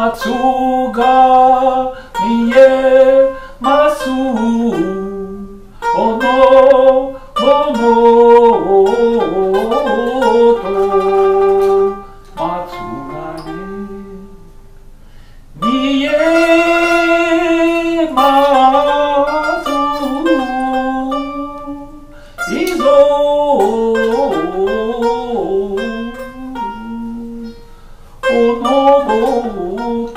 松が見えますおのものと松が見えますいぞおのもと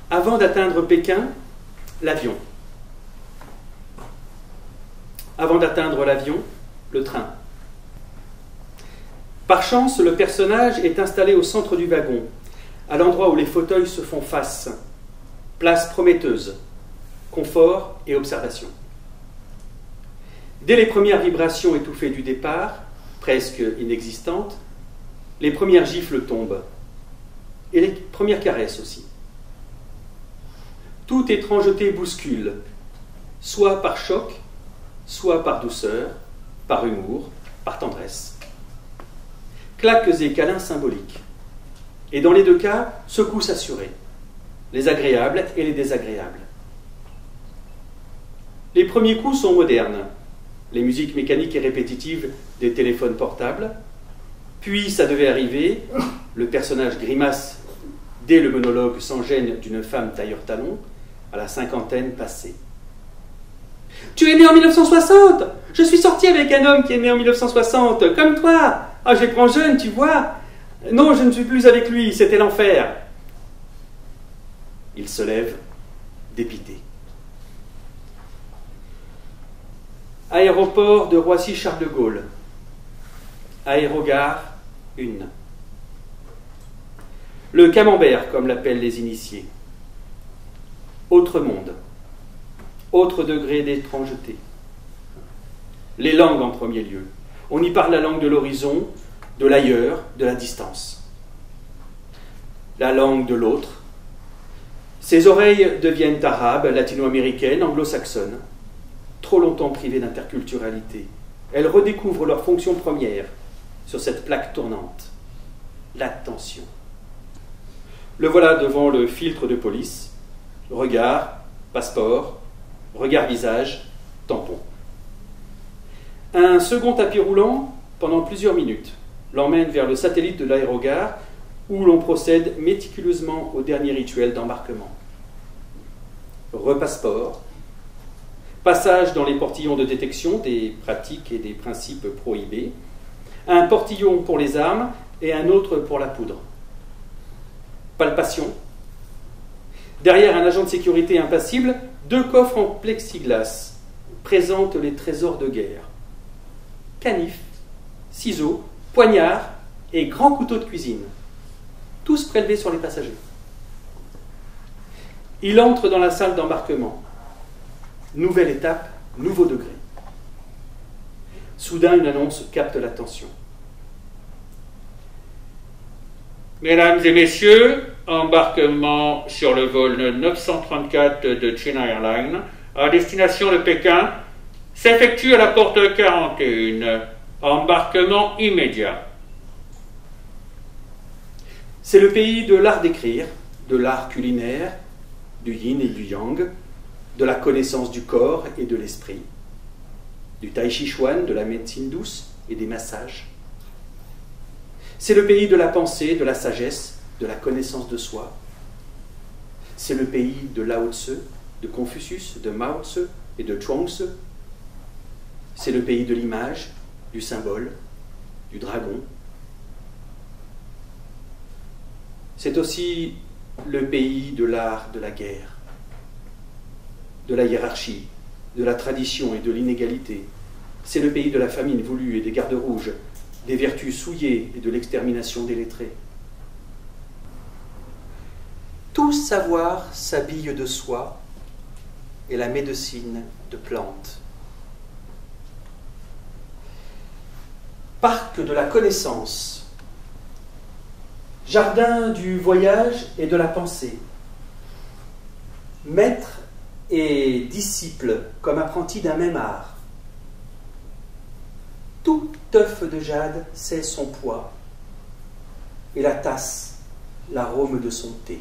Avant d'atteindre Pékin, l'avion. Avant d'atteindre l'avion, le train. Par chance, le personnage est installé au centre du wagon, à l'endroit où les fauteuils se font face. Place prometteuse, confort et observation. Dès les premières vibrations étouffées du départ, presque inexistantes, les premières gifles tombent, et les premières caresses aussi. Toute étrangeté bouscule, soit par choc, soit par douceur, par humour, par tendresse. Claques et câlins symboliques. Et dans les deux cas, secousses assurées, les agréables et les désagréables. Les premiers coups sont modernes, les musiques mécaniques et répétitives des téléphones portables. Puis ça devait arriver, le personnage grimace dès le monologue sans gêne d'une femme tailleur-talon, à la cinquantaine passée. « Tu es né en 1960 ! Je suis sorti avec un homme qui est né en 1960, comme toi. Ah, je prends jeune, tu vois. Non, je ne suis plus avec lui, c'était l'enfer. » Il se lève, dépité. Aéroport de Roissy-Charles de Gaulle. Aérogare 1. Le camembert, comme l'appellent les initiés. Autre monde, autre degré d'étrangeté. Les langues en premier lieu. On y parle la langue de l'horizon, de l'ailleurs, de la distance. La langue de l'autre. Ses oreilles deviennent arabes, latino-américaines, anglo-saxonnes. Trop longtemps privées d'interculturalité. Elles redécouvrent leur fonction première sur cette plaque tournante. L'attention. Le voilà devant le filtre de police. Regard, passeport, regard-visage, tampon. Un second tapis roulant, pendant plusieurs minutes, l'emmène vers le satellite de l'aérogare où l'on procède méticuleusement au dernier rituel d'embarquement. Repasseport, passage dans les portillons de détection des pratiques et des principes prohibés, un portillon pour les armes et un autre pour la poudre. Palpation. Derrière un agent de sécurité impassible, 2 coffres en plexiglas présentent les trésors de guerre. Canif, ciseaux, poignards et grands couteaux de cuisine, tous prélevés sur les passagers. Il entre dans la salle d'embarquement. Nouvelle étape, nouveau degré. Soudain, une annonce capte l'attention. Mesdames et messieurs, embarquement sur le vol 934 de China Airlines à destination de Pékin s'effectue à la porte 41. Embarquement immédiat. C'est le pays de l'art d'écrire, de l'art culinaire, du yin et du yang, de la connaissance du corps et de l'esprit, du tai chi chuan, de la médecine douce et des massages. C'est le pays de la pensée, de la sagesse, de la connaissance de soi. C'est le pays de Lao Tse, de Confucius, de Mao Tse et de Chuang Tse. C'est le pays de l'image, du symbole, du dragon. C'est aussi le pays de l'art de la guerre, de la hiérarchie, de la tradition et de l'inégalité. C'est le pays de la famine voulue et des gardes rouges, des vertus souillées et de l'extermination des lettrés. Tout savoir s'habille de soi et la médecine de plantes. Parc de la connaissance, jardin du voyage et de la pensée, maître et disciple comme apprenti d'un même art. Tout œuf de jade sait son poids, et la tasse, l'arôme de son thé.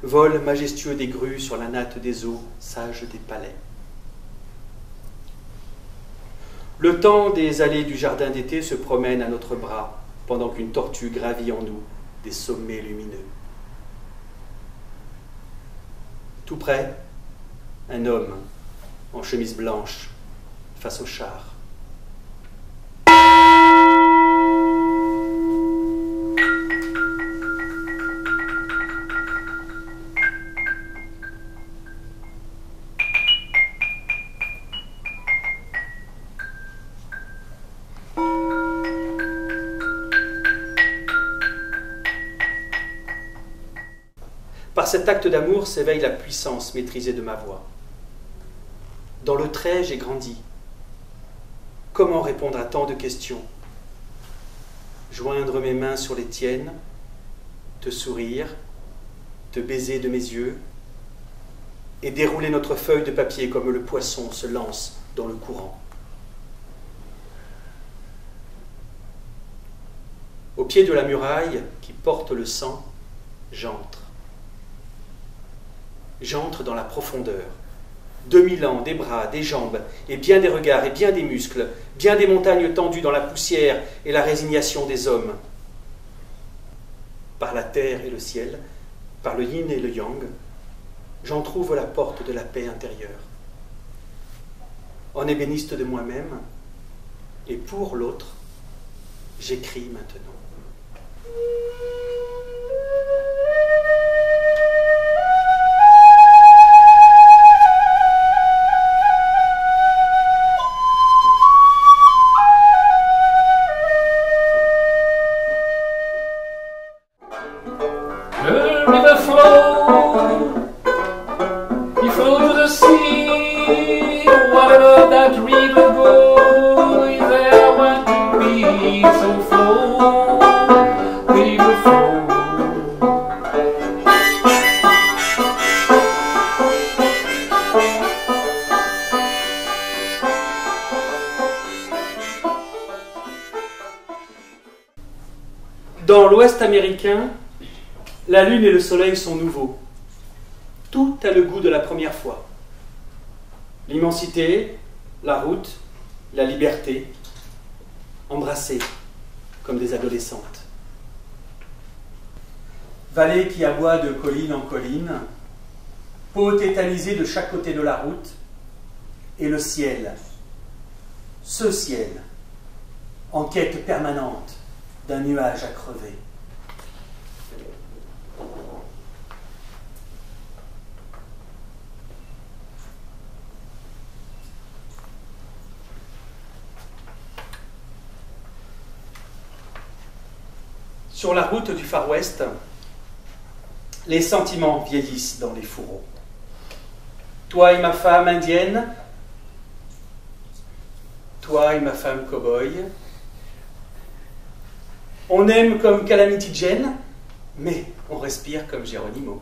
Vol majestueux des grues sur la natte des eaux, sage des palais. Le temps des allées du jardin d'été se promène à notre bras, pendant qu'une tortue gravit en nous des sommets lumineux. Tout près, un homme en chemise blanche face au char. Par cet acte d'amour s'éveille la puissance maîtrisée de ma voix. Dans le trait, j'ai grandi. Comment répondre à tant de questions? Joindre mes mains sur les tiennes, te sourire, te baiser de mes yeux, et dérouler notre feuille de papier comme le poisson se lance dans le courant. Au pied de la muraille qui porte le sang, j'entre. J'entre dans la profondeur. 2000 ans, des bras, des jambes, et bien des regards, et bien des muscles, bien des montagnes tendues dans la poussière et la résignation des hommes. Par la terre et le ciel, par le yin et le yang, j'en trouve la porte de la paix intérieure. En ébéniste de moi-même, et pour l'autre, j'écris maintenant. Dans l'Ouest américain, la lune et le soleil sont nouveaux. Tout a le goût de la première fois. L'immensité, la route, la liberté, embrassées comme des adolescentes. Vallée qui aboie de colline en colline, peau tétanisée de chaque côté de la route, et le ciel, ce ciel, en quête permanente d'un nuage à crever. Sur la route du Far West, les sentiments vieillissent dans les fourreaux. Toi et ma femme indienne, toi et ma femme cow-boy. On aime comme Calamity Jane, mais on respire comme Geronimo.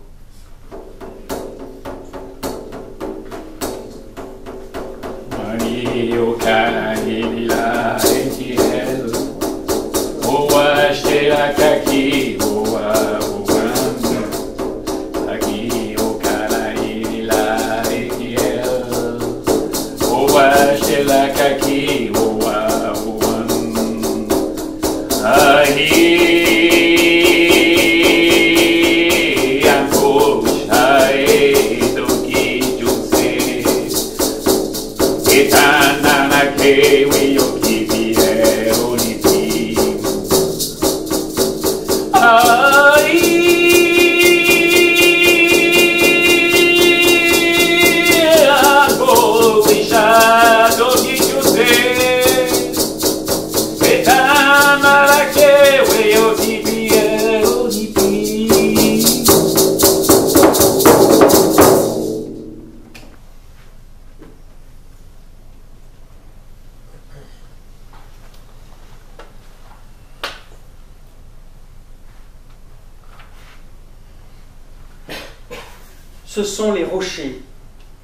Ce sont les rochers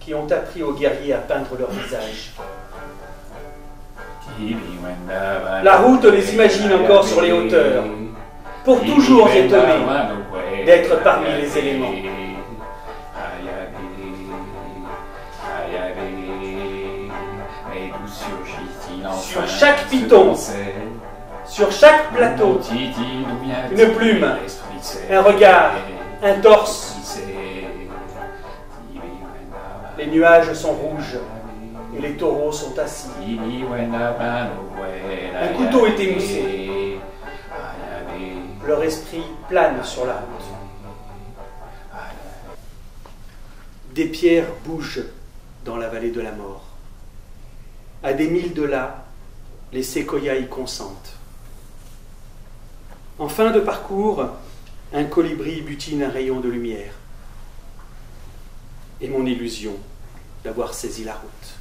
qui ont appris aux guerriers à peindre leur visage. La route les imagine encore sur les hauteurs, pour toujours étonnés d'être parmi les éléments. Sur chaque piton, sur chaque plateau, une plume, un regard, un torse. Les nuages sont rouges et les taureaux sont assis. Un couteau est émoussé. Leur esprit plane sur la route. Des pierres bougent dans la vallée de la mort. À des milles de là, les séquoias y consentent. En fin de parcours, un colibri butine un rayon de lumière. Et mon illusion d'avoir saisi la route.